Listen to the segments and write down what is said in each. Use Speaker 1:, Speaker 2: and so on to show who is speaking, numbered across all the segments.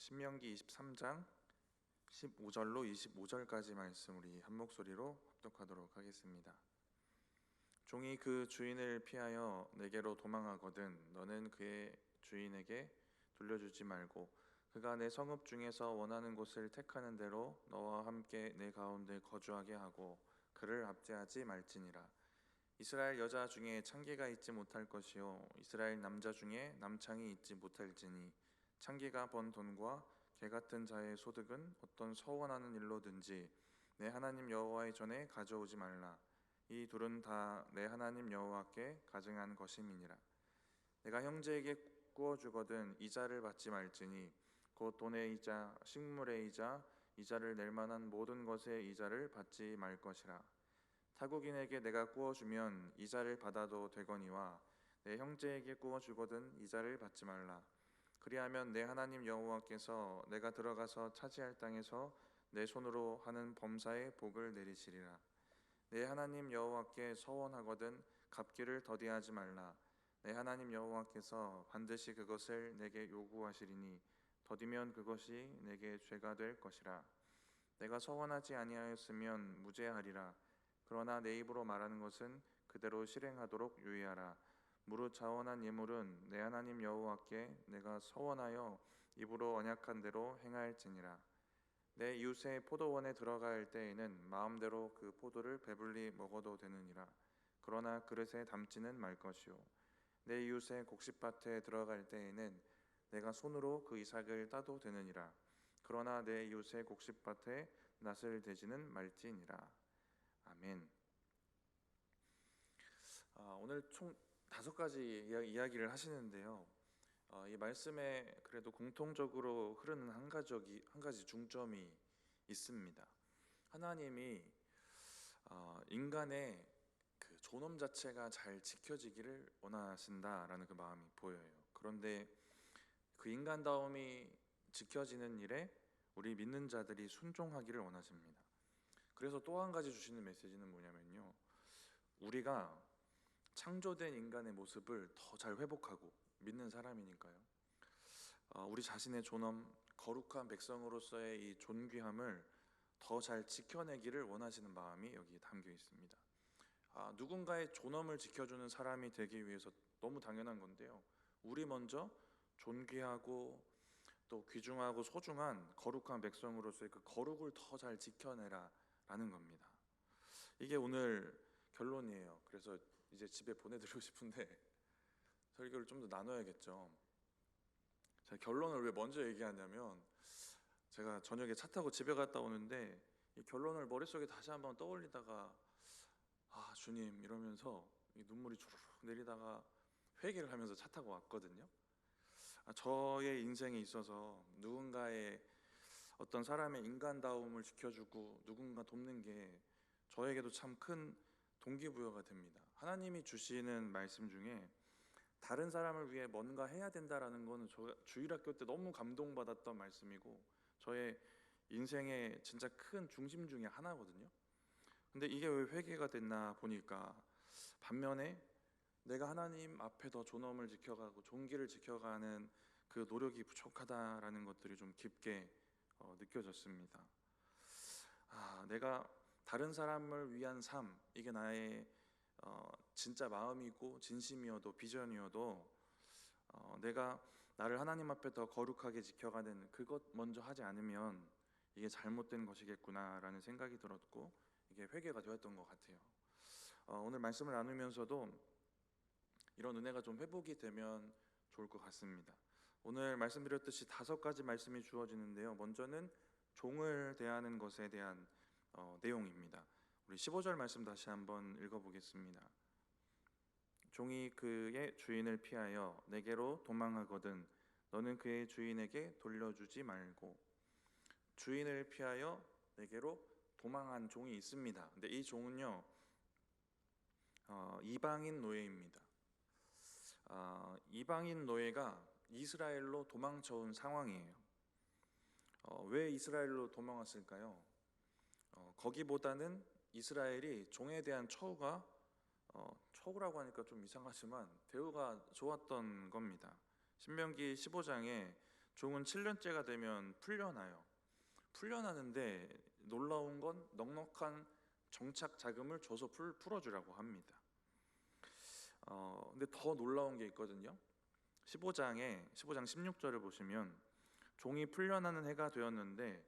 Speaker 1: 신명기 23장 15절로 25절까지 말씀 우리 한 목소리로 합독하도록 하겠습니다. 종이 그 주인을 피하여 내게로 도망하거든 너는 그의 주인에게 돌려주지 말고 그가 내 성읍 중에서 원하는 곳을 택하는 대로 너와 함께 내 가운데 거주하게 하고 그를 압제하지 말지니라. 이스라엘 여자 중에 창기가 있지 못할 것이요 이스라엘 남자 중에 남창이 있지 못할지니 창기가 번 돈과 개 같은 자의 소득은 어떤 서원하는 일로든지 내 하나님 여호와의 전에 가져오지 말라. 이 둘은 다 내 하나님 여호와께 가증한 것임이니라. 내가 형제에게 구워주거든 이자를 받지 말지니 곧 돈의 이자 식물의 이자 이자를 낼 만한 모든 것의 이자를 받지 말 것이라. 타국인에게 내가 구워주면 이자를 받아도 되거니와 내 형제에게 구워주거든 이자를 받지 말라. 그리하면 내 하나님 여호와께서 내가 들어가서 차지할 땅에서 내 손으로 하는 범사에 복을 내리시리라. 내 하나님 여호와께 서원하거든 갚기를 더디하지 말라. 내 하나님 여호와께서 반드시 그것을 내게 요구하시리니 더디면 그것이 내게 죄가 될 것이라. 내가 서원하지 아니하였으면 무죄하리라. 그러나 내 입으로 말하는 것은 그대로 실행하도록 유의하라. 무릇 자원한 예물은 내 하나님 여호와께 내가 서원하여 입으로 언약한 대로 행할지니라. 내 이웃의 포도원에 들어갈 때에는 마음대로 그 포도를 배불리 먹어도 되느니라. 그러나 그릇에 담지는 말 것이요 내 이웃의 곡식밭에 들어갈 때에는 내가 손으로 그 이삭을 따도 되느니라. 그러나 내 이웃의 곡식밭에 낫을 대지는 말지니라. 아멘. 오늘 총 5가지 이야기를 하시는데요. 이 말씀에 그래도 공통적으로 흐르는 한 가지 중점이 있습니다. 하나님이 인간의 그 존엄 자체가 잘 지켜지기를 원하신다라는 그 마음이 보여요. 그런데 그 인간다움이 지켜지는 일에 우리 믿는 자들이 순종하기를 원하십니다. 그래서 또 한 가지 주시는 메시지는 뭐냐면요, 우리가 창조된 인간의 모습을 더 잘 회복하고 믿는 사람이니까요. 우리 자신의 존엄, 거룩한 백성으로서의 이 존귀함을 더 잘 지켜내기를 원하시는 마음이 여기 담겨 있습니다. 누군가의 존엄을 지켜주는 사람이 되기 위해서 너무 당연한 건데요, 우리 먼저 존귀하고 또 귀중하고 소중한 거룩한 백성으로서의 그 거룩을 더 잘 지켜내라 라는 겁니다. 이게 오늘 결론이에요. 그래서 이제 집에 보내드리고 싶은데 설교를 좀 더 나눠야겠죠. 제가 결론을 왜 먼저 얘기하냐면, 제가 저녁에 차 타고 집에 갔다 오는데 이 결론을 머릿속에 다시 한번 떠올리다가 주님 이러면서 이 눈물이 주르륵 내리다가 회개를 하면서 차 타고 왔거든요. 저의 인생에 있어서 누군가의 어떤 사람의 인간다움을 지켜주고 누군가 돕는 게 저에게도 참 큰 동기부여가 됩니다. 하나님이 주시는 말씀 중에 다른 사람을 위해 뭔가 해야 된다라는 거는 저 주일학교 때 너무 감동받았던 말씀이고 저의 인생의 진짜 큰 중심 중에 하나거든요. 근데 이게 왜 회개가 됐나 보니까, 반면에 내가 하나님 앞에 더 존엄을 지켜가고 존귀를 지켜가는 그 노력이 부족하다라는 것들이 좀 깊게 느껴졌습니다. 내가 다른 사람을 위한 삶, 이게 나의 진짜 마음이고 진심이어도 비전이어도 내가 나를 하나님 앞에 더 거룩하게 지켜가는 그것 먼저 하지 않으면 이게 잘못된 것이겠구나라는 생각이 들었고, 이게 회개가 되었던 것 같아요. 오늘 말씀을 나누면서도 이런 은혜가 좀 회복이 되면 좋을 것 같습니다. 오늘 말씀드렸듯이 5가지 말씀이 주어지는데요, 먼저는 종을 대하는 것에 대한 내용입니다. 우리 15절 말씀 다시 한번 읽어보겠습니다. 종이 그의 주인을 피하여 내게로 도망하거든 너는 그의 주인에게 돌려주지 말고. 주인을 피하여 내게로 도망한 종이 있습니다. 근데 이 종은요, 이방인 노예입니다. 이방인 노예가 이스라엘로 도망쳐온 상황이에요. 왜 이스라엘로 도망왔을까요? 거기보다는 이스라엘이 종에 대한 처우라고 하니까 좀 이상하지만 대우가 좋았던 겁니다. 신명기 15장에 종은 7년째가 되면 풀려나요. 풀려나는데 놀라운 건 넉넉한 정착 자금을 줘서 풀어주라고 합니다. 근데 더 놀라운 게 있거든요. 15장 16절을 보시면 종이 풀려나는 해가 되었는데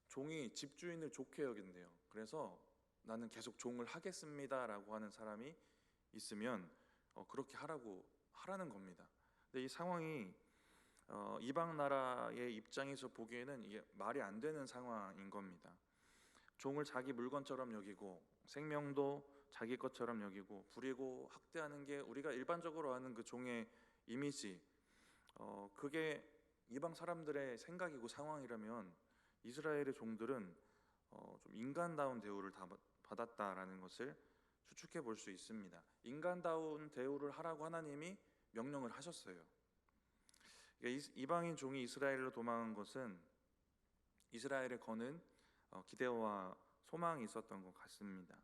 Speaker 1: 종이 집주인을 좋게 여긴대요. 그래서 나는 계속 종을 하겠습니다라고 하는 사람이 있으면 그렇게 하라는 겁니다. 근데 이 상황이 이방 나라의 입장에서 보기에는 이게 말이 안 되는 상황인 겁니다. 종을 자기 물건처럼 여기고 생명도 자기 것처럼 여기고 부리고 학대하는 게 우리가 일반적으로 아는 그 종의 이미지, 그게 이방 사람들의 생각이고 상황이라면 이스라엘의 종들은 좀 인간다운 대우를 다 받았다라는 것을 추측해 볼 수 있습니다. 인간다운 대우를 하라고 하나님이 명령을 하셨어요. 그러니까 이방인 종이 이스라엘로 도망한 것은 이스라엘에 거는 기대와 소망이 있었던 것 같습니다.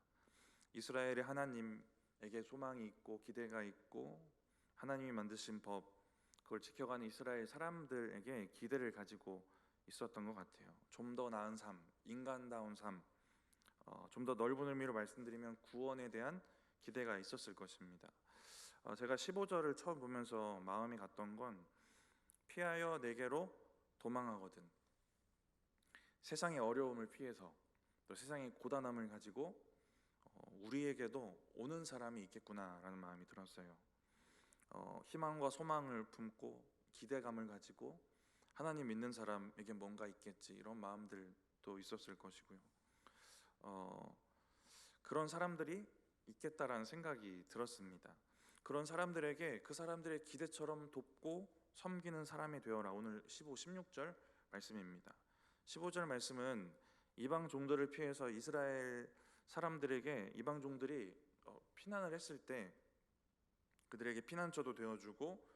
Speaker 1: 이스라엘의 하나님에게 소망이 있고 기대가 있고 하나님이 만드신 법, 그걸 지켜가는 이스라엘 사람들에게 기대를 가지고 있었던 것 같아요. 좀 더 나은 삶, 인간다운 삶, 좀 더 넓은 의미로 말씀드리면 구원에 대한 기대가 있었을 것입니다. 제가 15절을 처음 보면서 마음이 갔던 건 피하여 내게로 도망하거든. 세상의 어려움을 피해서 또 세상의 고단함을 가지고 우리에게도 오는 사람이 있겠구나라는 마음이 들었어요. 희망과 소망을 품고 기대감을 가지고 하나님 믿는 사람에게 뭔가 있겠지, 이런 마음들도 있었을 것이고요. 그런 사람들이 있겠다라는 생각이 들었습니다. 그런 사람들에게 그 사람들의 기대처럼 돕고 섬기는 사람이 되어라. 오늘 15, 16절 말씀입니다. 15절 말씀은 이방 종들을 피해서 이스라엘 사람들에게 이방 종들이 피난을 했을 때 그들에게 피난처도 되어주고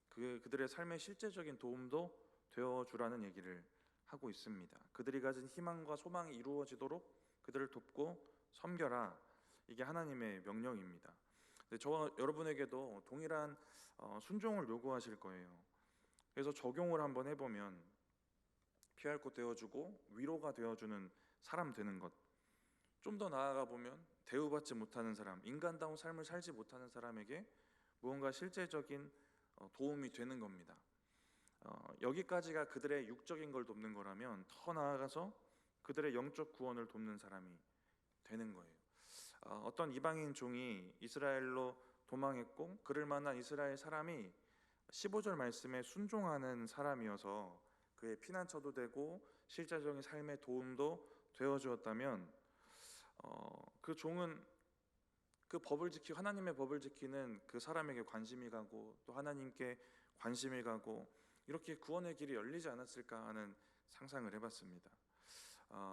Speaker 1: 그들의 삶의 실제적인 도움도 되어주라는 얘기를 하고 있습니다. 그들이 가진 희망과 소망이 이루어지도록 그들을 돕고 섬겨라. 이게 하나님의 명령입니다. 저와 여러분에게도 동일한 순종을 요구하실 거예요. 그래서 적용을 한번 해보면 피할 곳 되어주고 위로가 되어주는 사람 되는 것, 좀 더 나아가 보면 대우받지 못하는 사람, 인간다운 삶을 살지 못하는 사람에게 무언가 실제적인 도움이 되는 겁니다. 여기까지가 그들의 육적인 걸 돕는 거라면 더 나아가서 그들의 영적 구원을 돕는 사람이 되는 거예요. 어떤 이방인 종이 이스라엘로 도망했고 그럴 만한 이스라엘 사람이 15절 말씀에 순종하는 사람이어서 그의 피난처도 되고 실제적인 삶의 도움도 되어주었다면 그 종은 그 법을 지키고 하나님의 법을 지키는 그 사람에게 관심이 가고 또 하나님께 관심이 가고 이렇게 구원의 길이 열리지 않았을까 하는 상상을 해봤습니다.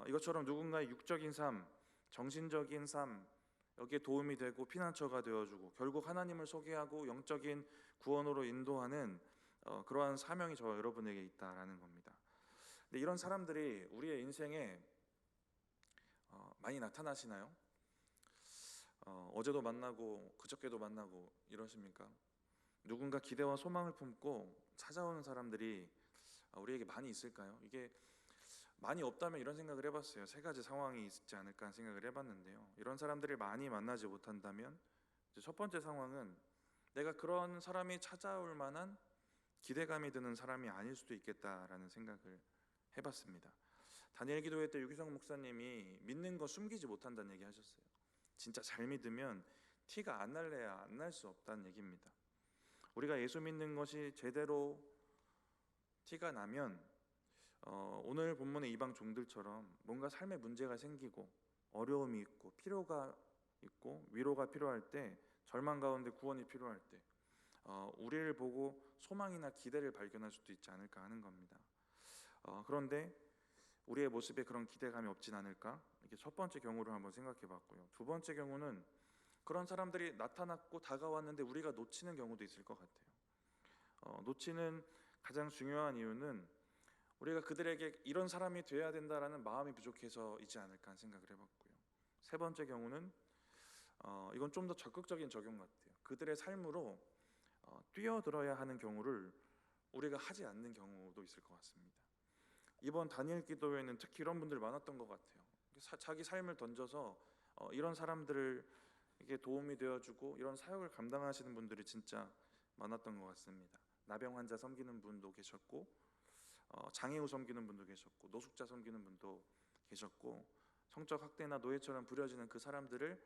Speaker 1: 이것처럼 누군가의 육적인 삶, 정신적인 삶, 여기에 도움이 되고 피난처가 되어주고 결국 하나님을 소개하고 영적인 구원으로 인도하는 그러한 사명이 저와 여러분에게 있다라는 겁니다. 근데 이런 사람들이 우리의 인생에 많이 나타나시나요? 어제도 만나고 그저께도 만나고 이러십니까? 누군가 기대와 소망을 품고 찾아오는 사람들이 우리에게 많이 있을까요? 이게 많이 없다면 이런 생각을 해봤어요. 세 가지 상황이 있지 않을까 하는 생각을 해봤는데요. 이런 사람들을 많이 만나지 못한다면 첫 번째 상황은 내가 그런 사람이 찾아올 만한 기대감이 드는 사람이 아닐 수도 있겠다라는 생각을 해봤습니다. 다니엘 기도회 때 유기성 목사님이 믿는 거 숨기지 못한다는 얘기 하셨어요. 진짜 잘 믿으면 티가 안 날래야 안 날 수 없다는 얘기입니다. 우리가 예수 믿는 것이 제대로 티가 나면 오늘 본문의 이방 종들처럼 뭔가 삶에 문제가 생기고 어려움이 있고 필요가 있고 위로가 필요할 때, 절망 가운데 구원이 필요할 때 우리를 보고 소망이나 기대를 발견할 수도 있지 않을까 하는 겁니다. 그런데 우리의 모습에 그런 기대감이 없진 않을까? 이게 첫 번째 경우를 한번 생각해 봤고요. 두 번째 경우는 그런 사람들이 나타났고 다가왔는데 우리가 놓치는 경우도 있을 것 같아요. 놓치는 가장 중요한 이유는 우리가 그들에게 이런 사람이 돼야 된다라는 마음이 부족해서이지 않을까 하는 생각을 해봤고요. 세 번째 경우는 이건 좀 더 적극적인 적용 같아요. 그들의 삶으로 뛰어들어야 하는 경우를 우리가 하지 않는 경우도 있을 것 같습니다. 이번 다니엘 기도회는 특히 이런 분들 많았던 것 같아요. 자기 삶을 던져서 이런 사람들에게 도움이 되어주고 이런 사역을 감당하시는 분들이 진짜 많았던 것 같습니다. 나병 환자 섬기는 분도 계셨고, 장애우 섬기는 분도 계셨고, 노숙자 섬기는 분도 계셨고, 성적 학대나 노예처럼 부려지는 그 사람들을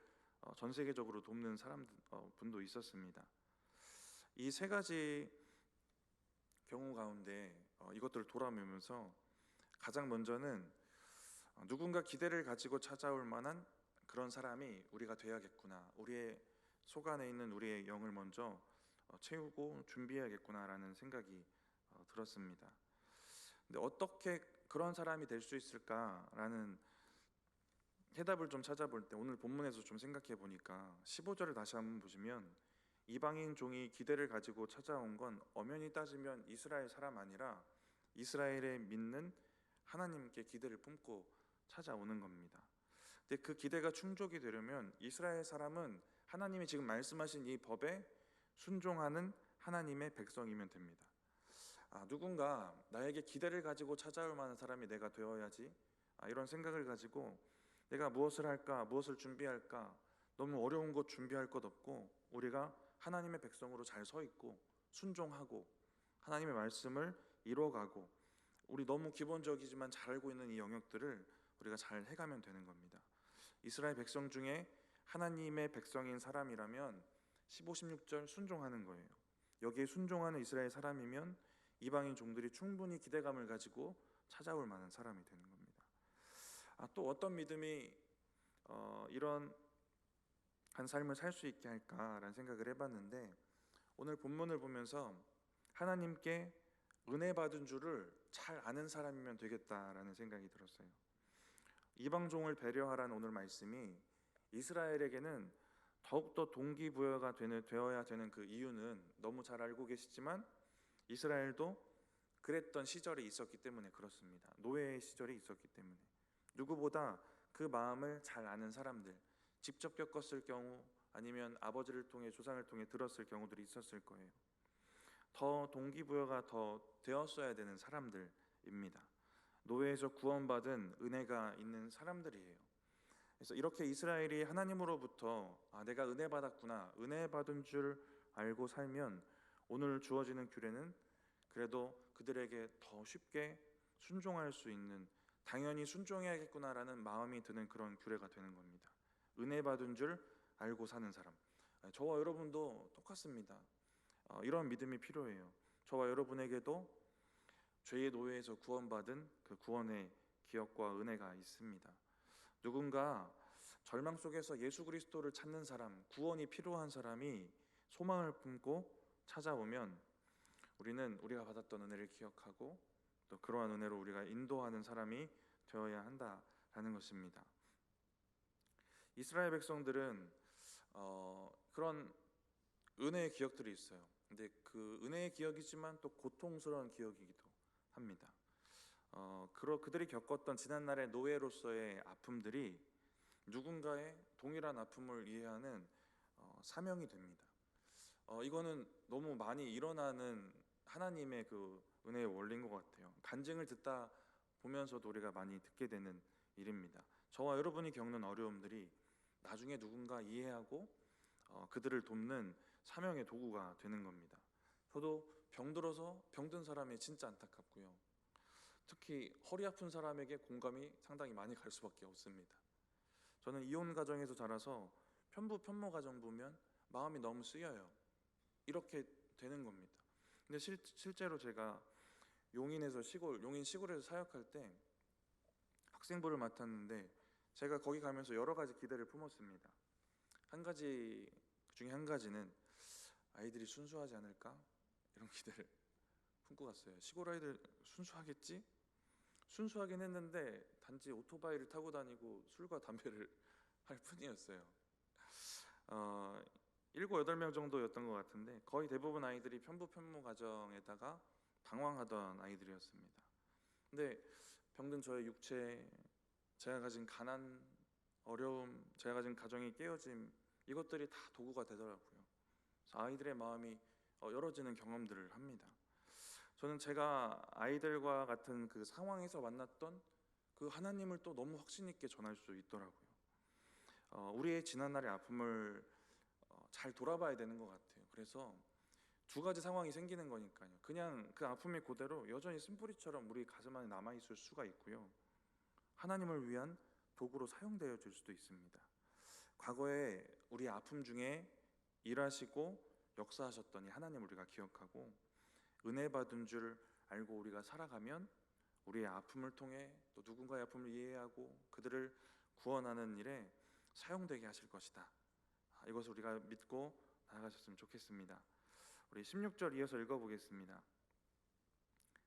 Speaker 1: 전 세계적으로 돕는 분도 있었습니다. 이 세 가지 경우 가운데 이것들을 돌아보면서 가장 먼저는 누군가 기대를 가지고 찾아올 만한 그런 사람이 우리가 돼야겠구나, 우리의 속 안에 있는 우리의 영을 먼저 채우고 준비해야겠구나라는 생각이 들었습니다. 근데 어떻게 그런 사람이 될 수 있을까라는 해답을 좀 찾아볼 때 오늘 본문에서 좀 생각해 보니까 15절을 다시 한번 보시면 이방인 종이 기대를 가지고 찾아온 건 엄연히 따지면 이스라엘 사람 아니라 이스라엘에 믿는 하나님께 기대를 품고 찾아오는 겁니다. 근데 그 기대가 충족이 되려면 이스라엘 사람은 하나님이 지금 말씀하신 이 법에 순종하는 하나님의 백성이면 됩니다. 누군가 나에게 기대를 가지고 찾아올 만한 사람이 내가 되어야지, 이런 생각을 가지고 내가 무엇을 할까, 무엇을 준비할까, 너무 어려운 것 준비할 것 없고 우리가 하나님의 백성으로 잘 서 있고 순종하고 하나님의 말씀을 이뤄가고 우리 너무 기본적이지만 잘 알고 있는 이 영역들을 우리가 잘 해가면 되는 겁니다. 이스라엘 백성 중에 하나님의 백성인 사람이라면 15, 16절 순종하는 거예요. 여기에 순종하는 이스라엘 사람이면 이방인 종들이 충분히 기대감을 가지고 찾아올 만한 사람이 되는 겁니다. 또 어떤 믿음이 이런 한 삶을 살 수 있게 할까라는 생각을 해봤는데, 오늘 본문을 보면서 하나님께 은혜 받은 줄을 잘 아는 사람이면 되겠다라는 생각이 들었어요. 이방종을 배려하라는 오늘 말씀이 이스라엘에게는 더욱더 동기부여가 되어야 되는 그 이유는 너무 잘 알고 계시지만 이스라엘도 그랬던 시절이 있었기 때문에 그렇습니다. 노예의 시절이 있었기 때문에 누구보다 그 마음을 잘 아는 사람들, 직접 겪었을 경우 아니면 아버지를 통해 조상을 통해 들었을 경우들이 있었을 거예요. 더 동기부여가 더 되었어야 되는 사람들입니다. 노예에서 구원받은 은혜가 있는 사람들이에요. 그래서 이렇게 이스라엘이 하나님으로부터 내가 은혜 받았구나, 은혜 받은 줄 알고 살면 오늘 주어지는 규례는 그래도 그들에게 더 쉽게 순종할 수 있는, 당연히 순종해야겠구나라는 마음이 드는 그런 규례가 되는 겁니다. 은혜 받은 줄 알고 사는 사람, 저와 여러분도 똑같습니다. 이런 믿음이 필요해요. 저와 여러분에게도 죄의 노예에서 구원받은 그 구원의 기억과 은혜가 있습니다. 누군가 절망 속에서 예수 그리스도를 찾는 사람, 구원이 필요한 사람이 소망을 품고 찾아오면 우리는 우리가 받았던 은혜를 기억하고 또 그러한 은혜로 우리가 인도하는 사람이 되어야 한다라는 것입니다. 이스라엘 백성들은 그런 은혜의 기억들이 있어요. 근데 그 은혜의 기억이지만 또 고통스러운 기억이기도 합니다. 그들이 겪었던 지난날의 노예로서의 아픔들이 누군가의 동일한 아픔을 이해하는 사명이 됩니다. 이거는 너무 많이 일어나는 하나님의 그 은혜의 원리인 것 같아요. 간증을 듣다 보면서도 우리가 많이 듣게 되는 일입니다. 저와 여러분이 겪는 어려움들이 나중에 누군가 이해하고 그들을 돕는 사명의 도구가 되는 겁니다. 저도 병들어서 병든 사람이 진짜 안타깝고요. 특히 허리 아픈 사람에게 공감이 상당히 많이 갈 수밖에 없습니다. 저는 이혼 가정에서 자라서 편부 편모 가정 보면 마음이 너무 쓰여요. 이렇게 되는 겁니다. 근데 실제로 제가 용인 시골에서 사역할 때 학생부를 맡았는데 제가 거기 가면서 여러 가지 기대를 품었습니다. 그 중에 한 가지는 아이들이 순수하지 않을까? 이런 기대를 품고 갔어요. 시골 아이들 순수하겠지? 순수하긴 했는데 단지 오토바이를 타고 다니고 술과 담배를 할 뿐이었어요. 7, 8명 정도였던 것 같은데 거의 대부분 아이들이 편부편모 가정에다가 방황하던 아이들이었습니다. 근데 병든 저의 육체, 제가 가진 가난, 어려움, 제가 가진 가정의 깨어짐, 이것들이 다 도구가 되더라고요. 그래서 아이들의 마음이 열어지는 경험들을 합니다. 저는 제가 아이들과 같은 그 상황에서 만났던 그 하나님을 또 너무 확신 있게 전할 수 있더라고요. 우리의 지난날의 아픔을 잘 돌아봐야 되는 것 같아요. 그래서 두 가지 상황이 생기는 거니까요. 그냥 그 아픔이 그대로 여전히 쓴뿌리처럼 우리 가슴 안에 남아 있을 수가 있고요. 하나님을 위한 도구로 사용되어질 수도 있습니다. 과거에 우리 아픔 중에 일하시고 역사하셨던 이 하나님 우리가 기억하고 은혜 받은 줄 알고 우리가 살아가면 우리의 아픔을 통해 또 누군가의 아픔을 이해하고 그들을 구원하는 일에 사용되게 하실 것이다. 이것을 우리가 믿고 나아가셨으면 좋겠습니다. 우리 16절 이어서 읽어보겠습니다.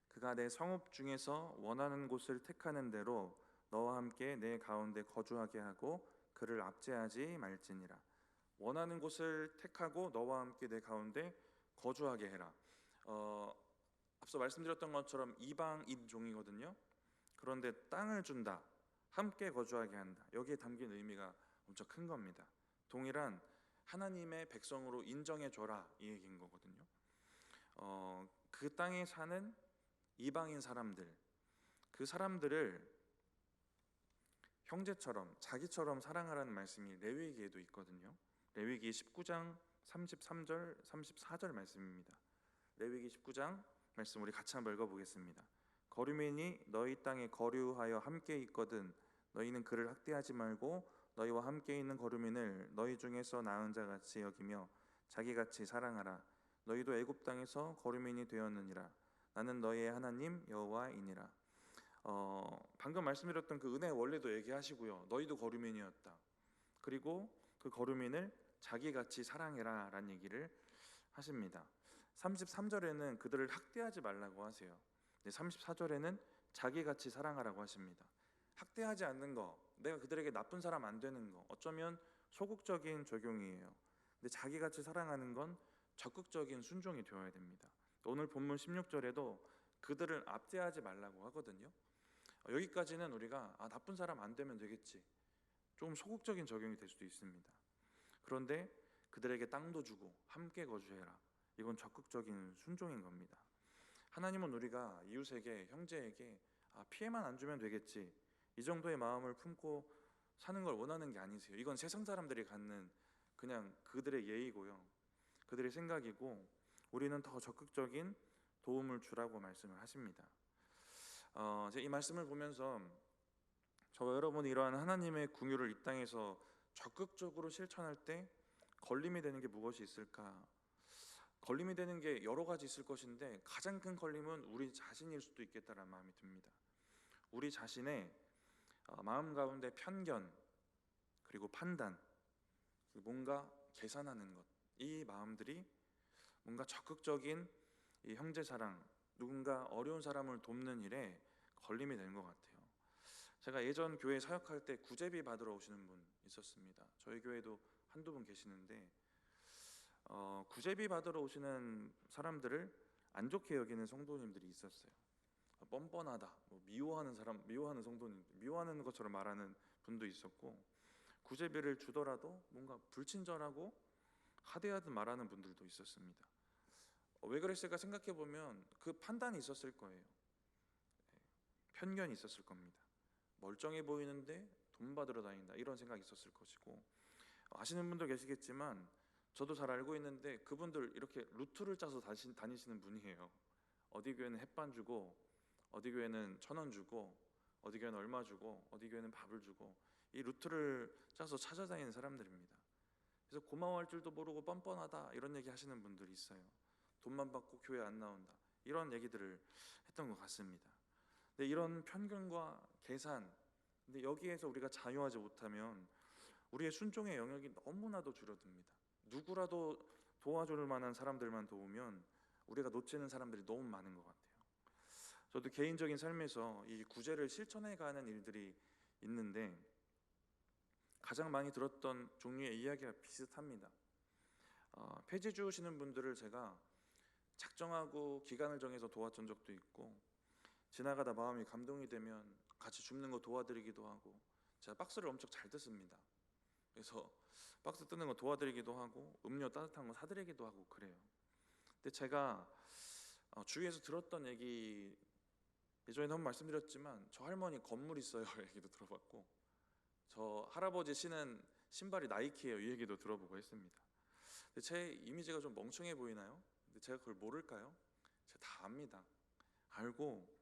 Speaker 1: 그가 내 성읍 중에서 원하는 곳을 택하는 대로 너와 함께 내 가운데 거주하게 하고 그를 압제하지 말지니라. 원하는 곳을 택하고 너와 함께 내 가운데 거주하게 해라. 앞서 말씀드렸던 것처럼 이방인 종이거든요. 그런데 땅을 준다, 함께 거주하게 한다. 여기에 담긴 의미가 엄청 큰 겁니다. 동일한 하나님의 백성으로 인정해줘라 이 얘기인 거거든요. 그 땅에 사는 이방인 사람들, 그 사람들을 형제처럼 자기처럼 사랑하라는 말씀이 레위기에도 있거든요. 레위기 19장 33절 34절 말씀입니다. 레위기 19장 말씀 우리 같이 한번 읽어보겠습니다. 거류민이 너희 땅에 거류하여 함께 있거든 너희는 그를 학대하지 말고 너희와 함께 있는 거류민을 너희 중에서 나은 자같이 여기며 자기같이 사랑하라. 너희도 애굽 땅에서 거류민이 되었느니라. 나는 너희의 하나님 여호와이니라. 방금 말씀드렸던 그 은혜의 원리도 얘기하시고요. 너희도 거류민이었다. 그리고 그 거류민을 자기같이 사랑해라 라는 얘기를 하십니다. 33절에는 그들을 학대하지 말라고 하세요. 34절에는 자기같이 사랑하라고 하십니다. 학대하지 않는 거, 내가 그들에게 나쁜 사람 안 되는 거, 어쩌면 소극적인 적용이에요. 근데 자기같이 사랑하는 건 적극적인 순종이 되어야 됩니다. 오늘 본문 16절에도 그들을 압제하지 말라고 하거든요. 여기까지는 우리가 나쁜 사람 안 되면 되겠지, 좀 소극적인 적용이 될 수도 있습니다. 그런데 그들에게 땅도 주고 함께 거주해라, 이건 적극적인 순종인 겁니다. 하나님은 우리가 이웃에게, 형제에게 피해만 안 주면 되겠지, 이 정도의 마음을 품고 사는 걸 원하는 게 아니세요. 이건 세상 사람들이 갖는 그냥 그들의 예의고요, 그들의 생각이고, 우리는 더 적극적인 도움을 주라고 말씀을 하십니다. 이 말씀을 보면서 저와 여러분이 이러한 하나님의 긍휼을 이 땅에서 적극적으로 실천할 때 걸림이 되는 게 무엇이 있을까? 걸림이 되는 게 여러 가지 있을 것인데 가장 큰 걸림은 우리 자신일 수도 있겠다라는 마음이 듭니다. 우리 자신의 마음 가운데 편견, 그리고 판단, 뭔가 계산하는 것, 이 마음들이 뭔가 적극적인 이 형제 사랑, 누군가 어려운 사람을 돕는 일에 걸림이 되는 것 같아요. 제가 예전 교회 사역할 때 구제비 받으러 오시는 분 있었습니다. 저희 교회도 한두 분 계시는데 구제비 받으러 오시는 사람들을 안 좋게 여기는 성도님들이 있었어요. 뻔뻔하다, 미워하는 사람, 미워하는 성도님, 미워하는 것처럼 말하는 분도 있었고, 구제비를 주더라도 뭔가 불친절하고 하대하듯 말하는 분들도 있었습니다. 왜 그랬을까 생각해 보면 그 판단이 있었을 거예요. 편견이 있었을 겁니다. 멀쩡해 보이는데 돈 받으러 다닌다, 이런 생각이 있었을 것이고, 아시는 분도 계시겠지만 저도 잘 알고 있는데 그분들 이렇게 루트를 짜서 다니시는 분이에요. 어디 교회는 햇반 주고, 어디 교회는 1,000원 주고, 어디 교회는 얼마 주고, 어디 교회는 밥을 주고, 이 루트를 짜서 찾아다니는 사람들입니다. 그래서 고마워할 줄도 모르고 뻔뻔하다, 이런 얘기 하시는 분들이 있어요. 돈만 받고 교회 안 나온다, 이런 얘기들을 했던 것 같습니다. 근데 이런 편견과 계산, 근데 여기에서 우리가 자유하지 못하면 우리의 순종의 영역이 너무나도 줄어듭니다. 누구라도 도와줄 만한 사람들만 도우면 우리가 놓치는 사람들이 너무 많은 것 같아요. 저도 개인적인 삶에서 이 구제를 실천해가는 일들이 있는데 가장 많이 들었던 종류의 이야기가 비슷합니다. 폐지 주우시는 분들을 제가 작정하고 기간을 정해서 도왔던 적도 있고, 지나가다 마음이 감동이 되면 같이 줍는 거 도와드리기도 하고, 제가 박스를 엄청 잘 뜯습니다. 그래서 박스 뜯는 거 도와드리기도 하고, 음료 따뜻한 거 사드리기도 하고 그래요. 근데 제가 주위에서 들었던 얘기, 예전에도 한번 말씀드렸지만 저 할머니 건물 있어요 얘기도 들어봤고, 저 할아버지 신은 신발이 나이키예요 이 얘기도 들어보고 했습니다. 근데 제 이미지가 좀 멍청해 보이나요? 근데 제가 그걸 모를까요? 제가 다 압니다. 알고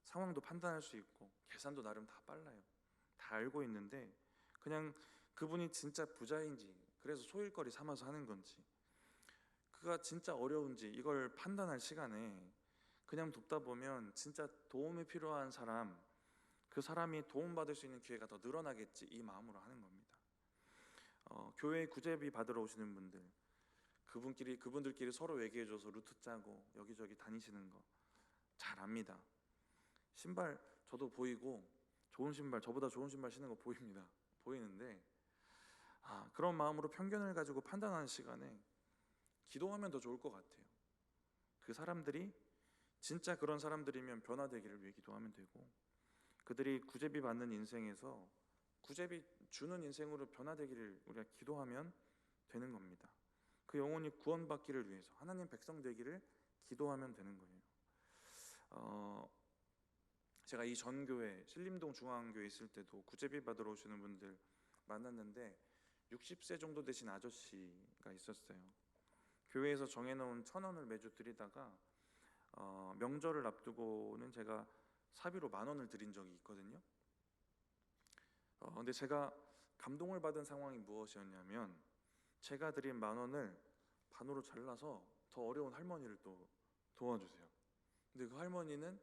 Speaker 1: 상황도 판단할 수 있고 계산도 나름 다 빨라요. 다 알고 있는데 그냥 그분이 진짜 부자인지, 그래서 소일거리 삼아서 하는 건지, 그가 진짜 어려운지 이걸 판단할 시간에 그냥 돕다 보면 진짜 도움이 필요한 사람, 그 사람이 도움받을 수 있는 기회가 더 늘어나겠지, 이 마음으로 하는 겁니다. 교회 구제비 받으러 오시는 분들, 그분들끼리 서로 얘기해줘서 루트 짜고 여기저기 다니시는 거 잘 압니다. 신발 저도 보이고, 좋은 신발, 저보다 좋은 신발 신는 거 보입니다. 보이는데 그런 마음으로 편견을 가지고 판단하는 시간에 기도하면 더 좋을 것 같아요. 그 사람들이 진짜 그런 사람들이면 변화되기를 위해 기도하면 되고, 그들이 구제비 받는 인생에서 구제비 주는 인생으로 변화되기를 우리가 기도하면 되는 겁니다. 그 영혼이 구원받기를 위해서 하나님 백성 되기를 기도하면 되는 거예요. 제가 이 전교회 신림동 중앙교회 있을 때도 구제비 받으러 오시는 분들 만났는데 60세 정도 되신 아저씨가 있었어요. 교회에서 정해놓은 1,000원을 매주 드리다가 명절을 앞두고는 제가 사비로 10,000원을 드린 적이 있거든요. 근데 제가 감동을 받은 상황이 무엇이었냐면, 제가 드린 10,000원을 반으로 잘라서 더 어려운 할머니를 또 도와주세요. 근데 그 할머니는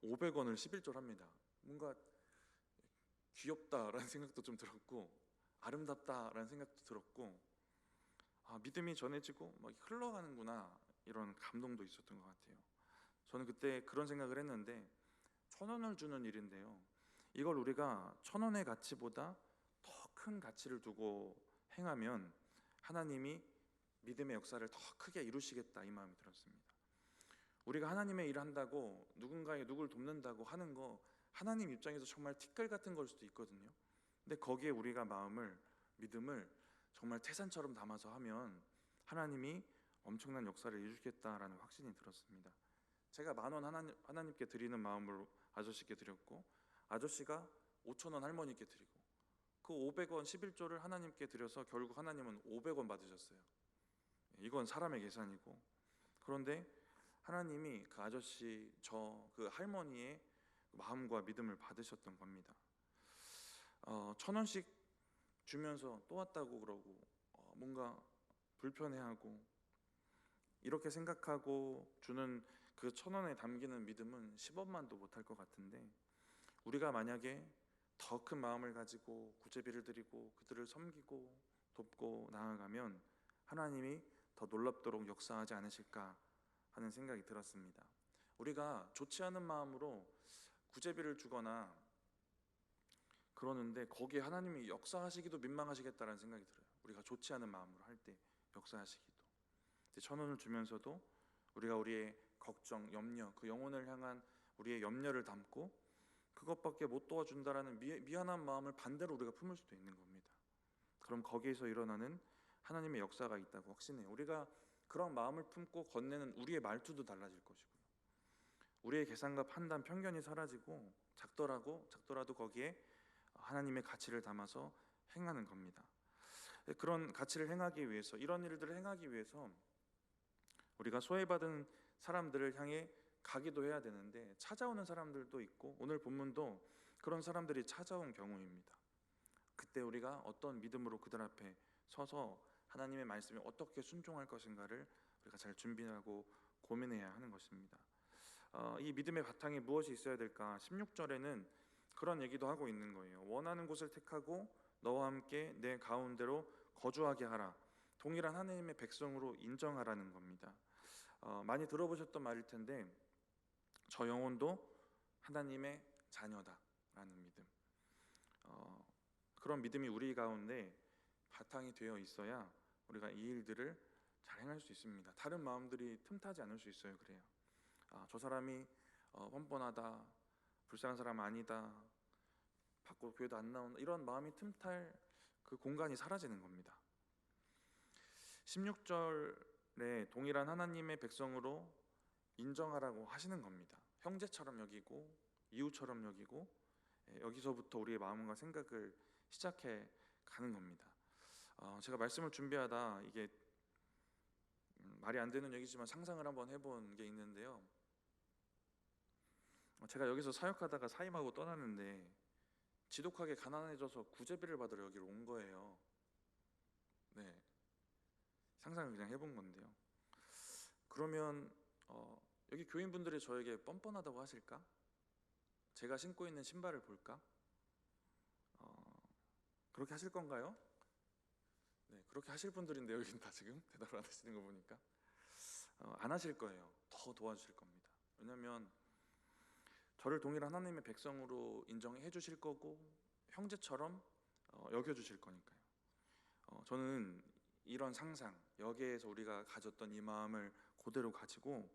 Speaker 1: 500원을 11조를 합니다. 뭔가 귀엽다라는 생각도 좀 들었고, 아름답다라는 생각도 들었고, 믿음이 전해지고 막 흘러가는구나, 이런 감동도 있었던 것 같아요. 저는 그때 그런 생각을 했는데, 1,000원을 주는 일인데요, 이걸 우리가 1,000원의 가치보다 더 큰 가치를 두고 행하면 하나님이 믿음의 역사를 더 크게 이루시겠다, 이 마음이 들었습니다. 우리가 하나님의 일을 한다고, 누굴 돕는다고 하는 거 하나님 입장에서 정말 티끌 같은 걸 수도 있거든요. 근데 거기에 우리가 믿음을 정말 태산처럼 담아서 하면 하나님이 엄청난 역사를 이루시겠다라는 확신이 들었습니다. 제가 10,000원 하나님께 드리는 마음으로 아저씨께 드렸고, 아저씨가 5,000원 할머니께 드리고, 그 500원 11조를 하나님께 드려서 결국 하나님은 500원 받으셨어요. 이건 사람의 계산이고, 그런데 하나님이 그 아저씨, 그 할머니의 마음과 믿음을 받으셨던 겁니다. 1,000원씩 주면서 또 왔다고 그러고, 뭔가 불편해하고, 이렇게 생각하고 주는 그 1,000원에 담기는 믿음은 10원만도 못할 것 같은데, 우리가 만약에 더 큰 마음을 가지고 구제비를 드리고 그들을 섬기고 돕고 나아가면 하나님이 더 놀랍도록 역사하지 않으실까 하는 생각이 들었습니다. 우리가 좋지 않은 마음으로 구제비를 주거나 그러는데 거기에 하나님이 역사하시기도 민망하시겠다라는 생각이 들어요. 우리가 좋지 않은 마음으로 할 때 역사하시기도. 1,000원을 주면서도 우리가 우리의 걱정, 염려, 그 영혼을 향한 우리의 염려를 담고 그것밖에 못 도와준다라는 미안한 마음을 반대로 우리가 품을 수도 있는 겁니다. 그럼 거기에서 일어나는 하나님의 역사가 있다고 확신해요. 우리가 그런 마음을 품고 건네는 우리의 말투도 달라질 것이고요, 우리의 계산과 판단, 편견이 사라지고 작더라도 거기에 하나님의 가치를 담아서 행하는 겁니다. 그런 가치를 행하기 위해서, 이런 일들을 행하기 위해서 우리가 소외받은 사람들을 향해 가기도 해야 되는데, 찾아오는 사람들도 있고, 오늘 본문도 그런 사람들이 찾아온 경우입니다. 그때 우리가 어떤 믿음으로 그들 앞에 서서 하나님의 말씀에 어떻게 순종할 것인가를 우리가 잘 준비하고 고민해야 하는 것입니다. 이 믿음의 바탕에 무엇이 있어야 될까? 16절에는 그런 얘기도 하고 있는 거예요. 원하는 곳을 택하고 너와 함께 내 가운데로 거주하게 하라. 동일한 하나님의 백성으로 인정하라는 겁니다. 많이 들어보셨던 말일 텐데, 저 영혼도 하나님의 자녀다라는 믿음, 그런 믿음이 우리 가운데 바탕이 되어 있어야 우리가 이 일들을 잘 행할 수 있습니다. 다른 마음들이 틈타지 않을 수 있어요. 그래요. 저 사람이 뻔뻔하다, 불쌍한 사람 아니다, 밖으로 교회도 안 나온다, 이런 마음이 틈탈 그 공간이 사라지는 겁니다. 16절에 동일한 하나님의 백성으로 인정하라고 하시는 겁니다. 형제처럼 여기고 이웃처럼 여기고, 여기서부터 우리의 마음과 생각을 시작해 가는 겁니다. 제가 말씀을 준비하다 이게 말이 안 되는 얘기지만 상상을 한번 해본 게 있는데요. 제가 여기서 사역하다가 사임하고 떠나는데 지독하게 가난해져서 구제비를 받으러 여기로 온 거예요. 네, 상상을 그냥 해본 건데요. 그러면 여기 교인분들이 저에게 뻔뻔하다고 하실까? 제가 신고 있는 신발을 볼까? 그렇게 하실 건가요? 네, 그렇게 하실 분들인데 여기는 다 지금 대답을 안 하시는 거 보니까 안 하실 거예요. 더 도와주실 겁니다. 왜냐하면 저를 동일한 하나님의 백성으로 인정해 주실 거고 형제처럼 여겨주실 거니까요. 저는 이런 상상, 여기에서 우리가 가졌던 이 마음을 그대로 가지고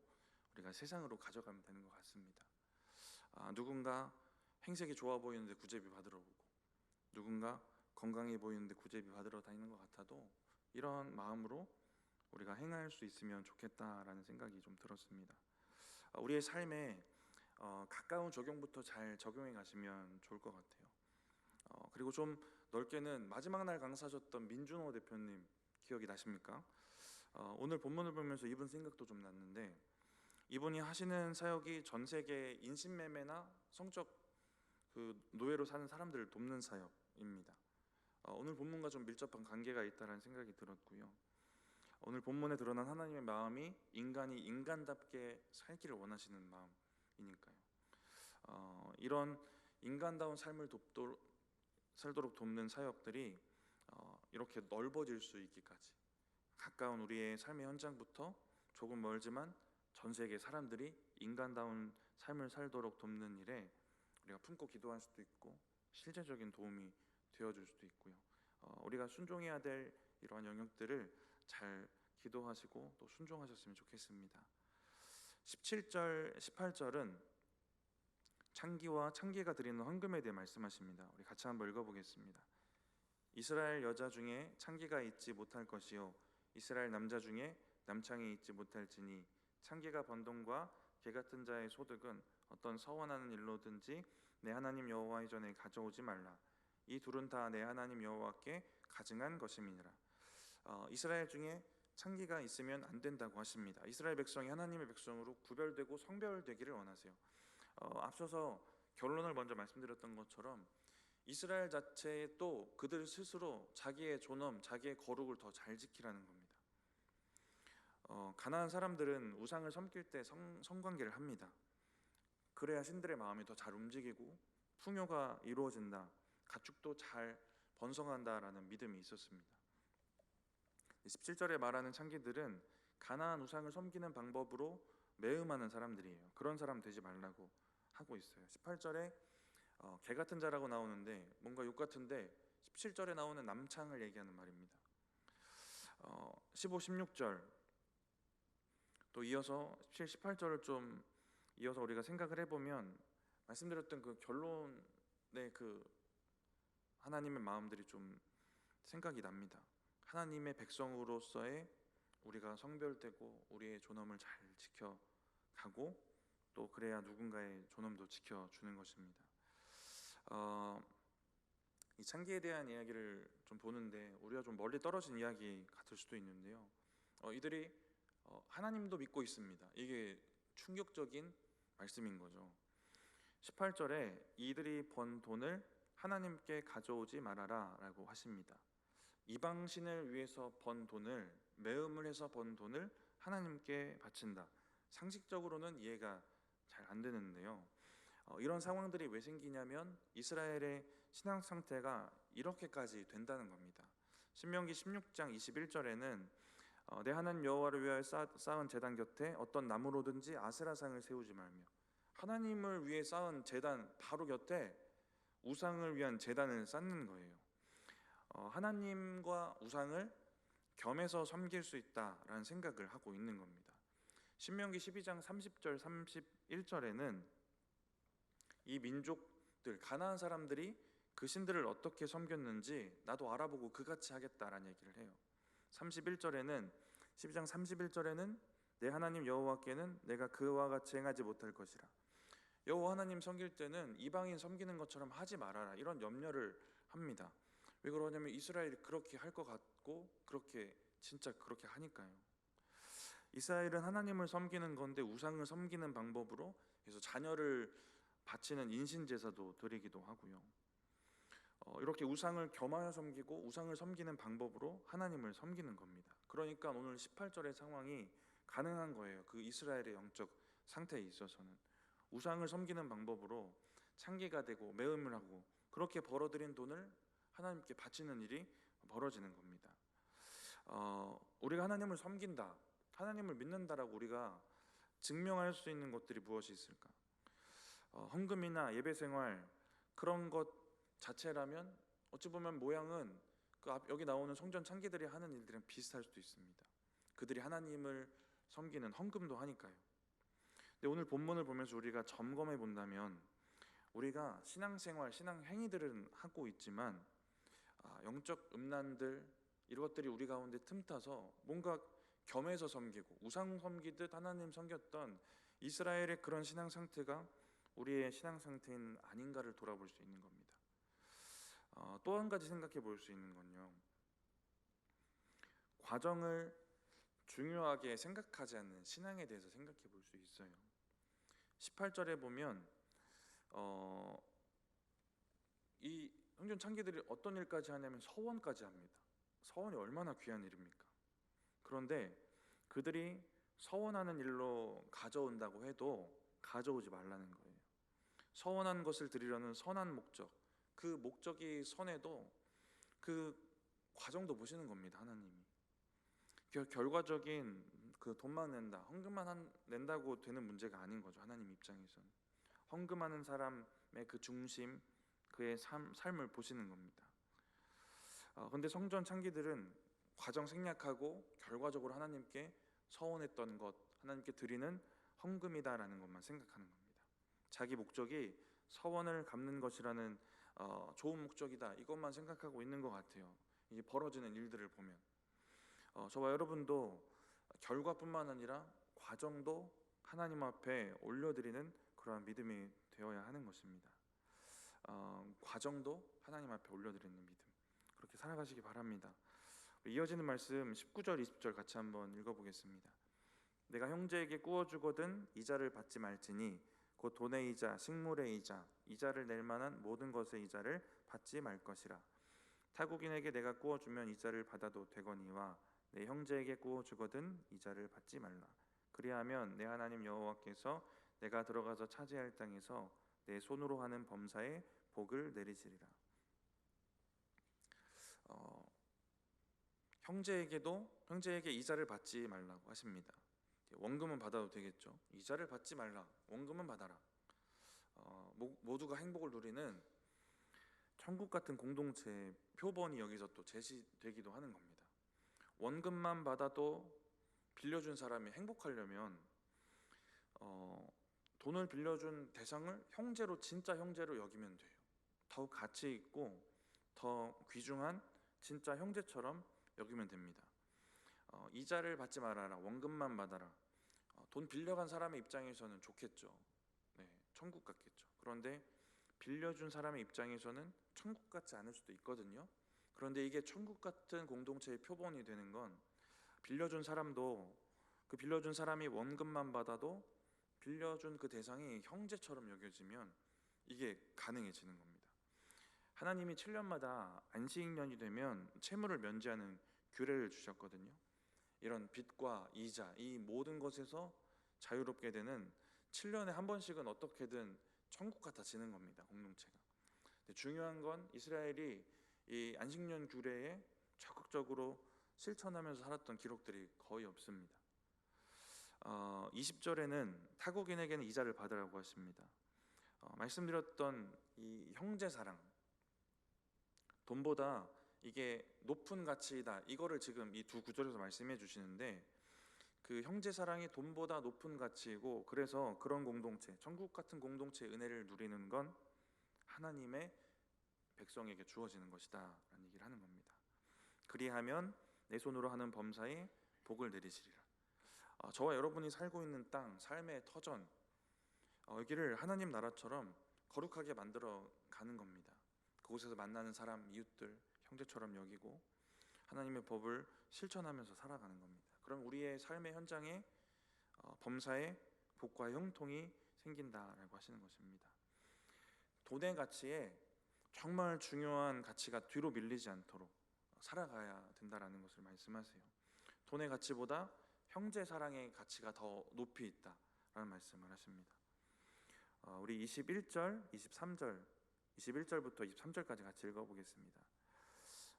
Speaker 1: 우리가 세상으로 가져가면 되는 것 같습니다. 누군가 행색이 좋아 보이는데 구제비 받으러 오고, 누군가 건강해 보이는데 구제비 받으러 다니는 것 같아도 이런 마음으로 우리가 행할 수 있으면 좋겠다라는 생각이 좀 들었습니다. 우리의 삶에 가까운 적용부터 잘 적용해 가시면 좋을 것 같아요. 그리고 좀 넓게는 마지막 날 강사하셨던 민준호 대표님 기억이 나십니까? 오늘 본문을 보면서 이분 생각도 좀 났는데, 이분이 하시는 사역이 전 세계 인신매매나 성적 노예로 사는 사람들을 돕는 사역입니다. 오늘 본문과 좀 밀접한 관계가 있다는 생각이 들었고요. 오늘 본문에 드러난 하나님의 마음이 인간이 인간답게 살기를 원하시는 마음이니까요. 이런 인간다운 삶을 살도록 돕는 사역들이 이렇게 넓어질 수 있기까지, 가까운 우리의 삶의 현장부터 조금 멀지만 전 세계 사람들이 인간다운 삶을 살도록 돕는 일에 우리가 품고 기도할 수도 있고 실제적인 도움이 되어줄 수도 있고요. 우리가 순종해야 될 이러한 영역들을 잘 기도하시고 또 순종하셨으면 좋겠습니다. 17절, 18절은 창기와 창기가 드리는 헌금에 대해 말씀하십니다. 우리 같이 한번 읽어보겠습니다. 이스라엘 여자 중에 창기가 있지 못할 것이요 이스라엘 남자 중에 남창이 있지 못할지니 창기가 번 돈과 개 같은 자의 소득은 어떤 서원하는 일로든지 내 하나님 여호와의 전에 가져오지 말라. 이 둘은 다 내 하나님 여호와께 가증한 것임이니라. 이스라엘 중에 창기가 있으면 안 된다고 하십니다. 이스라엘 백성이 하나님의 백성으로 구별되고 성별되기를 원하세요. 앞서서 결론을 먼저 말씀드렸던 것처럼 이스라엘 자체에 또 그들 스스로 자기의 존엄, 자기의 거룩을 더 잘 지키라는 겁니다. 가나안 사람들은 우상을 섬길 때 성관계를 합니다. 그래야 신들의 마음이 더 잘 움직이고 풍요가 이루어진다, 가축도 잘 번성한다라는 믿음이 있었습니다. 17절에 말하는 창기들은 가나안 우상을 섬기는 방법으로 매음하는 사람들이에요. 그런 사람 되지 말라고 하고 있어요. 18절에 개 같은 자라고 나오는데 뭔가 욕 같은데 17절에 나오는 남창을 얘기하는 말입니다. 15, 16절 또 이어서 17, 18절을 좀 이어서 우리가 생각을 해보면 말씀드렸던 그 결론의 하나님의 마음들이 좀 생각이 납니다. 하나님의 백성으로서의 우리가 성별되고 우리의 존엄을 잘 지켜가고 또 그래야 누군가의 존엄도 지켜주는 것입니다. 이 창기에 대한 이야기를 좀 보는데 우리가 좀 멀리 떨어진 이야기 같을 수도 있는데요. 이들이 하나님도 믿고 있습니다. 이게 충격적인 말씀인 거죠. 18절에 이들이 번 돈을 하나님께 가져오지 말아라 라고 하십니다. 이방신을 위해서 번 돈을, 매음을 해서 번 돈을 하나님께 바친다. 상식적으로는 이해가 잘 안 되는데요. 이런 상황들이 왜 생기냐면 이스라엘의 신앙 상태가 이렇게까지 된다는 겁니다. 신명기 16장 21절에는 내 하나님 여호와를 위하여 쌓은 제단 곁에 어떤 나무로든지 아세라상을 세우지 말며, 하나님을 위해 쌓은 제단 바로 곁에 우상을 위한 제단을 쌓는 거예요. 하나님과 우상을 겸해서 섬길 수 있다라는 생각을 하고 있는 겁니다. 신명기 12장 30절 31절에는 이 민족들, 가나안 사람들이 그 신들을 어떻게 섬겼는지 나도 알아보고 그같이 하겠다라는 얘기를 해요. 12장 31절에는 내 하나님 여호와께는 내가 그와 같이 행하지 못할 것이라. 여호와 하나님 섬길 때는 이방인 섬기는 것처럼 하지 말아라, 이런 염려를 합니다. 왜 그러냐면 이스라엘이 그렇게 할 것 같고 그렇게 진짜 그렇게 하니까요. 이스라엘은 하나님을 섬기는 건데 우상을 섬기는 방법으로 그래서 자녀를 바치는 인신 제사도 드리기도 하고요. 이렇게 우상을 겸하여 섬기고 우상을 섬기는 방법으로 하나님을 섬기는 겁니다. 그러니까 오늘 18절의 상황이 가능한 거예요. 그 이스라엘의 영적 상태에 있어서는 우상을 섬기는 방법으로 창기가 되고 매음을 하고 그렇게 벌어들인 돈을 하나님께 바치는 일이 벌어지는 겁니다. 우리가 하나님을 섬긴다, 하나님을 믿는다라고 우리가 증명할 수 있는 것들이 무엇이 있을까? 헌금이나 예배생활 그런 것 자체라면 어찌 보면 모양은 여기 나오는 성전 창기들이 하는 일들은 비슷할 수도 있습니다. 그들이 하나님을 섬기는 헌금도 하니까요. 근데 오늘 본문을 보면서 우리가 점검해 본다면 우리가 신앙생활, 신앙 행위들은 하고 있지만 영적 음란들 이것들이 우리 가운데 틈타서 뭔가 겸해서 섬기고 우상 섬기듯 하나님 섬겼던 이스라엘의 그런 신앙 상태가 우리의 신앙 상태는 아닌가를 돌아볼 수 있는 겁니다. 또 한 가지 생각해 볼 수 있는 건요, 과정을 중요하게 생각하지 않는 신앙에 대해서 생각해 볼 수 있어요. 18절에 보면 이 성전 창기들이 어떤 일까지 하냐면 서원까지 합니다. 서원이 얼마나 귀한 일입니까? 그런데 그들이 서원하는 일로 가져온다고 해도 가져오지 말라는 거예요. 서원한 것을 드리려는 선한 목적, 그 목적이 선해도 그 과정도 보시는 겁니다. 하나님이 결과적인 그 돈만 낸다, 헌금만 낸다고 되는 문제가 아닌 거죠. 하나님 입장에서는 헌금하는 사람의 그 중심, 그의 삶을 보시는 겁니다. 그런데 성전 창기들은 과정 생략하고 결과적으로 하나님께 서원했던 것, 하나님께 드리는 헌금이다라는 것만 생각하는 겁니다. 자기 목적이 서원을 갚는 것이라는 좋은 목적이다, 이것만 생각하고 있는 것 같아요. 이 벌어지는 일들을 보면 저와 여러분도 결과뿐만 아니라 과정도 하나님 앞에 올려드리는 그러한 믿음이 되어야 하는 것입니다. 과정도 하나님 앞에 올려드리는 믿음, 그렇게 살아가시기 바랍니다. 이어지는 말씀 19절 20절 같이 한번 읽어보겠습니다. 내가 형제에게 구워주거든 이자를 받지 말지니 곧 돈의 이자, 식물의 이자, 이자를 낼 만한 모든 것의 이자를 받지 말 것이라. 타국인에게 내가 구워주면 이자를 받아도 되거니와 내 형제에게 구워주거든 이자를 받지 말라. 그리하면 내 하나님 여호와께서 내가 들어가서 차지할 땅에서 내 손으로 하는 범사에 복을 내리시리라. 형제에게 이자를 받지 말라고 하십니다. 원금은 받아도 되겠죠. 이자를 받지 말라, 원금은 받아라. 모두가 행복을 누리는 천국 같은 공동체의 표본이 여기서 또 제시되기도 하는 겁니다. 원금만 받아도 빌려준 사람이 행복하려면 돈을 빌려준 대상을 형제로, 진짜 형제로 여기면 돼요. 더욱 가치 있고 더 귀중한 진짜 형제처럼 여기면 됩니다. 이자를 받지 말아라, 원금만 받아라. 돈 빌려간 사람의 입장에서는 좋겠죠. 네, 천국 같겠죠. 그런데 빌려준 사람의 입장에서는 천국 같지 않을 수도 있거든요. 그런데 이게 천국 같은 공동체의 표본이 되는 건 빌려준 사람도, 그 빌려준 사람이 원금만 받아도 빌려준 그 대상이 형제처럼 여겨지면 이게 가능해지는 겁니다. 하나님이 7년마다 안식년이 되면 채무를 면제하는 규례를 주셨거든요. 이런 빚과 이자, 이 모든 것에서 자유롭게 되는 7년에 한 번씩은 어떻게든 천국 같아지는 겁니다, 공동체가. 근데 중요한 건 이스라엘이 이 안식년 규례에 적극적으로 실천하면서 살았던 기록들이 거의 없습니다. 20절에는 타국인에게는 이자를 받으라고 하십니다. 말씀드렸던 이 형제 사랑, 돈보다 이게 높은 가치이다, 이거를 지금 이 두 구절에서 말씀해 주시는데, 그 형제 사랑이 돈보다 높은 가치이고, 그래서 그런 공동체, 천국 같은 공동체의 은혜를 누리는 건 하나님의 백성에게 주어지는 것이다 라는 얘기를 하는 겁니다. 그리하면 내 손으로 하는 범사에 복을 내리시리라. 저와 여러분이 살고 있는 땅, 삶의 터전, 여기를 하나님 나라처럼 거룩하게 만들어 가는 겁니다. 그곳에서 만나는 사람, 이웃들, 형제처럼 여기고 하나님의 법을 실천하면서 살아가는 겁니다. 그럼 우리의 삶의 현장에 범사에 복과 형통이 생긴다라고 하시는 것입니다. 돈의 가치에 정말 중요한 가치가 뒤로 밀리지 않도록 살아가야 된다라는 것을 말씀하세요. 돈의 가치보다 형제 사랑의 가치가 더 높이 있다라는 말씀을 하십니다. 우리 21절, 23절, 21절부터 23절까지 같이 읽어보겠습니다.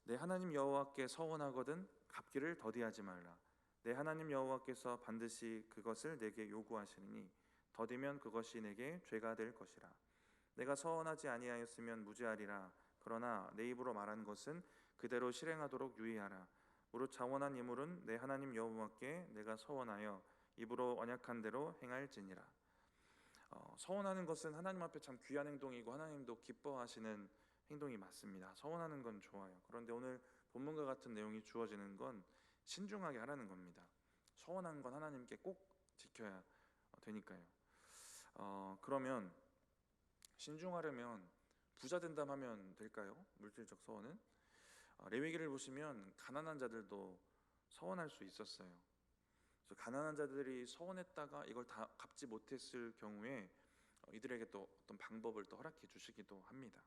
Speaker 1: 내 하나님 여호와께 서원하거든 갚기를 더디하지 말라. 내 하나님 여호와께서 반드시 그것을 내게 요구하시리니 더디면 그것이 내게 죄가 될 것이라. 내가 서원하지 아니하였으면 무죄하리라. 그러나 내 입으로 말한 것은 그대로 실행하도록 유의하라. 무릇 자원한 이물은 내 하나님 여호와께 내가 서원하여 입으로 언약한 대로 행할지니라. 서원하는 것은 하나님 앞에 참 귀한 행동이고 하나님도 기뻐하시는 행동이 맞습니다. 서원하는 건 좋아요. 그런데 오늘 본문과 같은 내용이 주어지는 건 신중하게 하라는 겁니다. 서원한 건 하나님께 꼭 지켜야 되니까요. 그러면 신중하려면 부자 된다면 하면 될까요? 물질적 서원은? 레위기를 보시면 가난한 자들도 서원할 수 있었어요. 그래서 가난한 자들이 서원했다가 이걸 다 갚지 못했을 경우에 이들에게 또 어떤 방법을 또 허락해 주시기도 합니다.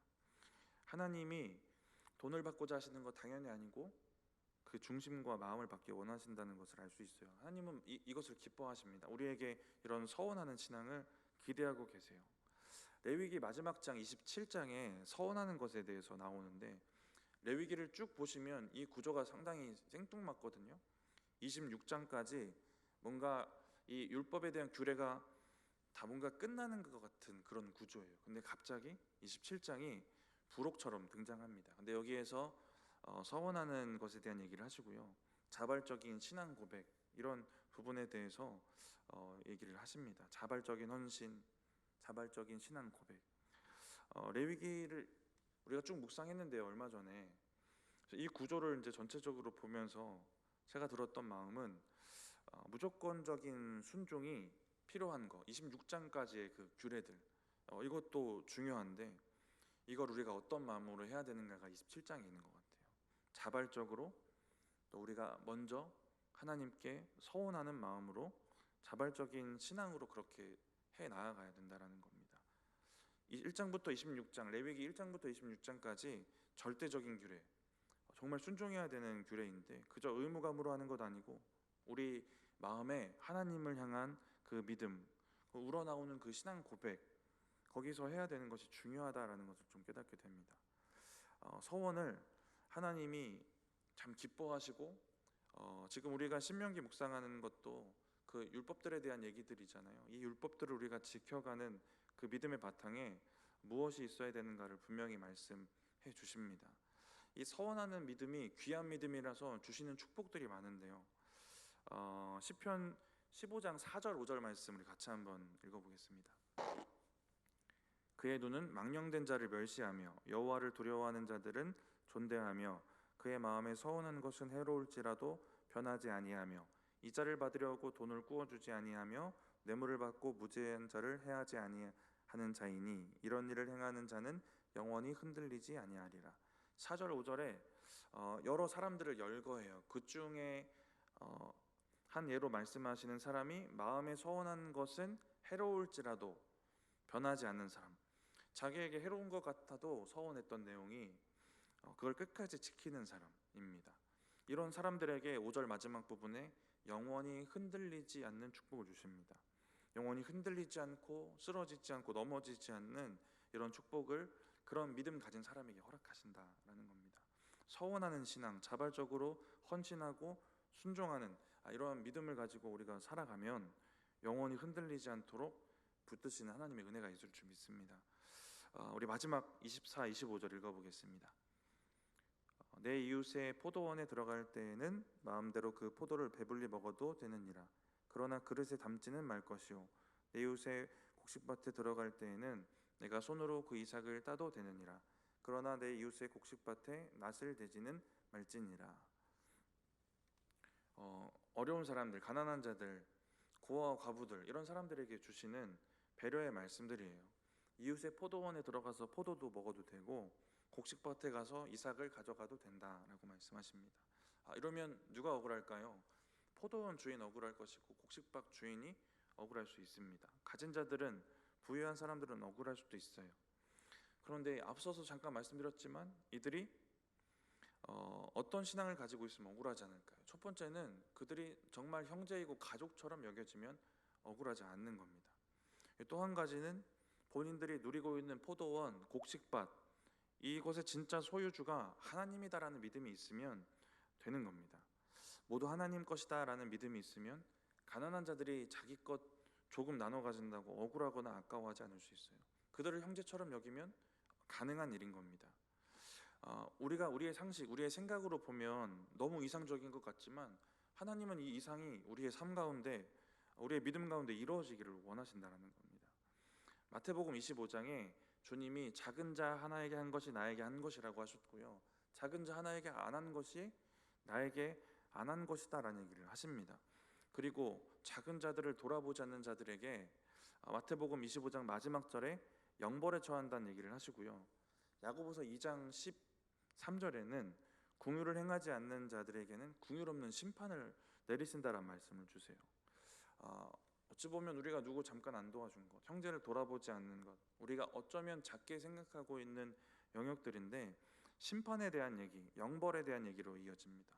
Speaker 1: 하나님이 돈을 받고자 하시는 거 당연히 아니고 그 중심과 마음을 받기 원하신다는 것을 알 수 있어요. 하나님은 이것을 기뻐하십니다. 우리에게 이런 서원하는 신앙을 기대하고 계세요. 레위기 마지막 장 27장에 서원하는 것에 대해서 나오는데 레위기를 쭉 보시면 이 구조가 상당히 생뚱맞거든요. 26장까지 뭔가 이 율법에 대한 규례가 다 뭔가 끝나는 것 같은 그런 구조예요. 근데 갑자기 27장이 부록처럼 등장합니다. 근데 여기에서 서원하는 것에 대한 얘기를 하시고요. 자발적인 신앙 고백 이런 부분에 대해서 얘기를 하십니다. 자발적인 헌신, 자발적인 신앙 고백. 레위기를 우리가 쭉 묵상했는데요, 얼마 전에. 이 구조를 이제 전체적으로 보면서 제가 들었던 마음은 무조건적인 순종이 필요한 거. 26장까지의 그 규례들. 이것도 중요한데 이걸 우리가 어떤 마음으로 해야 되는가가 27장에 있는 것 같아요. 자발적으로 또 우리가 먼저 하나님께 서원하는 마음으로 자발적인 신앙으로 그렇게 해 나아가야 된다라는 겁니다. 1장부터 26장, 레위기 1장부터 26장까지 절대적인 규례, 정말 순종해야 되는 규례인데 그저 의무감으로 하는 것 아니고 우리 마음에 하나님을 향한 그 믿음, 우러나오는 그 신앙 고백, 거기서 해야 되는 것이 중요하다라는 것을 좀 깨닫게 됩니다. 서원을 하나님이 참 기뻐하시고 지금 우리가 신명기 묵상하는 것도 그 율법들에 대한 얘기들이잖아요. 이 율법들을 우리가 지켜가는 그 믿음의 바탕에 무엇이 있어야 되는가를 분명히 말씀해 주십니다. 이 서원하는 믿음이 귀한 믿음이라서 주시는 축복들이 많은데요. 시편 15장 4절 5절 말씀을 같이 한번 읽어보겠습니다. 그의 눈은 망령된 자를 멸시하며 여호와를 두려워하는 자들은 존대하며 그의 마음에 서운한 것은 해로울지라도 변하지 아니하며 이자를 받으려고 돈을 꾸어주지 아니하며 뇌물을 받고 무죄한 자를 해하지 아니하는 자이니 이런 일을 행하는 자는 영원히 흔들리지 아니하리라. 4절 5절에 여러 사람들을 열거해요. 그 중에 한 예로 말씀하시는 사람이 마음에 서운한 것은 해로울지라도 변하지 않는 사람, 자기에게 해로운 것 같아도 서운했던 내용이 그걸 끝까지 지키는 사람입니다. 이런 사람들에게 5절 마지막 부분에 영원히 흔들리지 않는 축복을 주십니다. 영원히 흔들리지 않고 쓰러지지 않고 넘어지지 않는 이런 축복을 그런 믿음 가진 사람에게 허락하신다라는 겁니다. 서원하는 신앙, 자발적으로 헌신하고 순종하는 이러한 믿음을 가지고 우리가 살아가면 영원히 흔들리지 않도록 붙드시는 하나님의 은혜가 있을 줄 믿습니다. 우리 마지막 24, 25절 읽어보겠습니다. 내 이웃의 포도원에 들어갈 때에는 마음대로 그 포도를 배불리 먹어도 되느니라. 그러나 그릇에 담지는 말 것이요 내 이웃의 곡식밭에 들어갈 때에는 내가 손으로 그 이삭을 따도 되느니라. 그러나 내 이웃의 곡식밭에 낫을 대지는 말지니라. 어려운 사람들, 가난한 자들, 고아와 과부들 이런 사람들에게 주시는 배려의 말씀들이에요. 이웃의 포도원에 들어가서 포도도 먹어도 되고 곡식밭에 가서 이삭을 가져가도 된다라고 말씀하십니다. 이러면 누가 억울할까요? 포도원 주인 억울할 것이고 곡식밭 주인이 억울할 수 있습니다. 가진 자들은, 부유한 사람들은 억울할 수도 있어요. 그런데 앞서서 잠깐 말씀드렸지만 이들이 어떤 신앙을 가지고 있으면 억울하지 않을까요? 첫 번째는 그들이 정말 형제이고 가족처럼 여겨지면 억울하지 않는 겁니다. 또 한 가지는 본인들이 누리고 있는 포도원, 곡식밭, 이곳의 진짜 소유주가 하나님이다라는 믿음이 있으면 되는 겁니다. 모두 하나님 것이다라는 믿음이 있으면 가난한 자들이 자기 것 조금 나눠 가진다고 억울하거나 아까워하지 않을 수 있어요. 그들을 형제처럼 여기면 가능한 일인 겁니다. 우리가 우리의 상식, 우리의 생각으로 보면 너무 이상적인 것 같지만 하나님은 이 이상이 우리의 삶 가운데, 우리의 믿음 가운데 이루어지기를 원하신다는 겁니다. 마태복음 25장에 주님이 작은 자 하나에게 한 것이 나에게 한 것이라고 하셨고요, 작은 자 하나에게 안 한 것이 나에게 안 한 것이다라는 얘기를 하십니다. 그리고 작은 자들을 돌아보지 않는 자들에게 마태복음 25장 마지막 절에 영벌에 처한다는 얘기를 하시고요, 야고보서 2장 13절에는 궁유를 행하지 않는 자들에게는 궁유 없는 심판을 내리신다라는 말씀을 주세요. 어찌 보면 우리가 누구 잠깐 안 도와준 것, 형제를 돌아보지 않는 것, 우리가 어쩌면 작게 생각하고 있는 영역들인데 심판에 대한 얘기, 영벌에 대한 얘기로 이어집니다.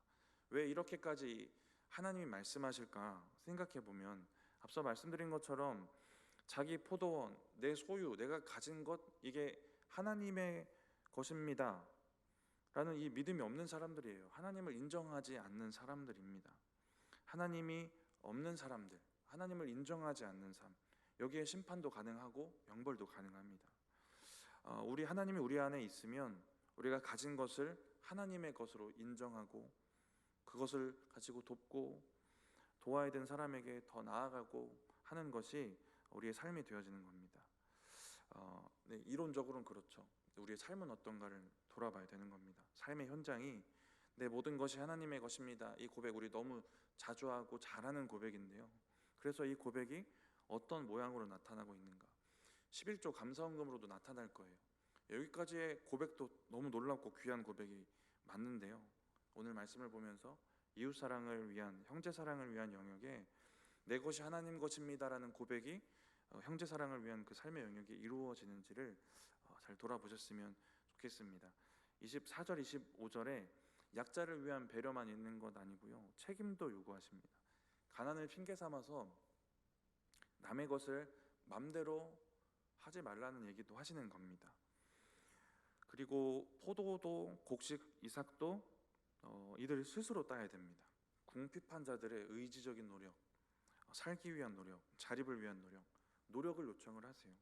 Speaker 1: 왜 이렇게까지 하나님이 말씀하실까 생각해 보면, 앞서 말씀드린 것처럼 자기 포도원, 내 소유, 내가 가진 것, 이게 하나님의 것입니다 라는 이 믿음이 없는 사람들이에요. 하나님을 인정하지 않는 사람들입니다. 하나님이 없는 사람들, 하나님을 인정하지 않는 삶, 여기에 심판도 가능하고 영벌도 가능합니다. 우리 하나님이 우리 안에 있으면 우리가 가진 것을 하나님의 것으로 인정하고 그것을 가지고 돕고 도와야 되는 사람에게 더 나아가고 하는 것이 우리의 삶이 되어지는 겁니다. 이론적으로는 그렇죠. 우리의 삶은 어떤가를 돌아봐야 되는 겁니다. 삶의 현장이 내 모든 것이 하나님의 것입니다, 이 고백 우리 너무 자주 하고 잘하는 고백인데요, 그래서 이 고백이 어떤 모양으로 나타나고 있는가, 11조 감사헌금으로도 나타날 거예요. 여기까지의 고백도 너무 놀랍고 귀한 고백이 맞는데요, 오늘 말씀을 보면서 이웃사랑을 위한, 형제사랑을 위한 영역에 내 것이 하나님 것입니다라는 고백이 형제사랑을 위한 그 삶의 영역이 이루어지는지를 잘 돌아보셨으면 좋겠습니다. 24절 25절에 약자를 위한 배려만 있는 것 아니고요, 책임도 요구하십니다. 가난을 핑계 삼아서 남의 것을 맘대로 하지 말라는 얘기도 하시는 겁니다. 그리고 포도도 곡식 이삭도 이들 스스로 따야 됩니다. 궁핍한 자들의 의지적인 노력, 살기 위한 노력, 자립을 위한 노력을 요청을 하세요.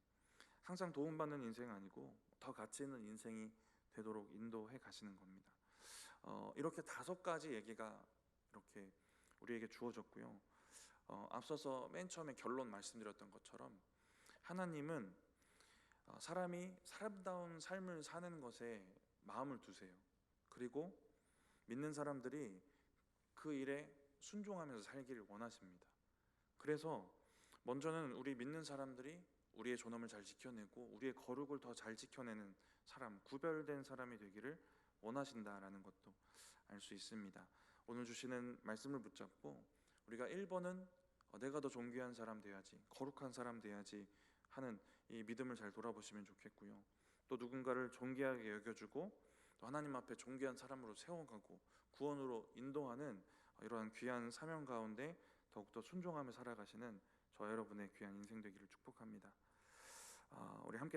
Speaker 1: 항상 도움받는 인생 아니고 더 가치 있는 인생이 되도록 인도해 가시는 겁니다. 이렇게 5가지 얘기가 이렇게 우리에게 주어졌고요, 앞서서 맨 처음에 결론 말씀드렸던 것처럼 하나님은 사람이 사람다운 삶을 사는 것에 마음을 두세요. 그리고 믿는 사람들이 그 일에 순종하면서 살기를 원하십니다. 그래서 먼저는 우리 믿는 사람들이 우리의 존엄을 잘 지켜내고 우리의 거룩을 더 잘 지켜내는 사람, 구별된 사람이 되기를 원하신다라는 것도 알 수 있습니다. 오늘 주시는 말씀을 붙잡고 우리가 1번은 내가 더 존귀한 사람 돼야지, 거룩한 사람 돼야지 하는 이 믿음을 잘 돌아보시면 좋겠고요, 또 누군가를 존귀하게 여겨주고 또 하나님 앞에 존귀한 사람으로 세워가고 구원으로 인도하는 이러한 귀한 사명 가운데 더욱더 순종하며 살아가시는 저 여러분의 귀한 인생 되기를 축복합니다. 우리 함께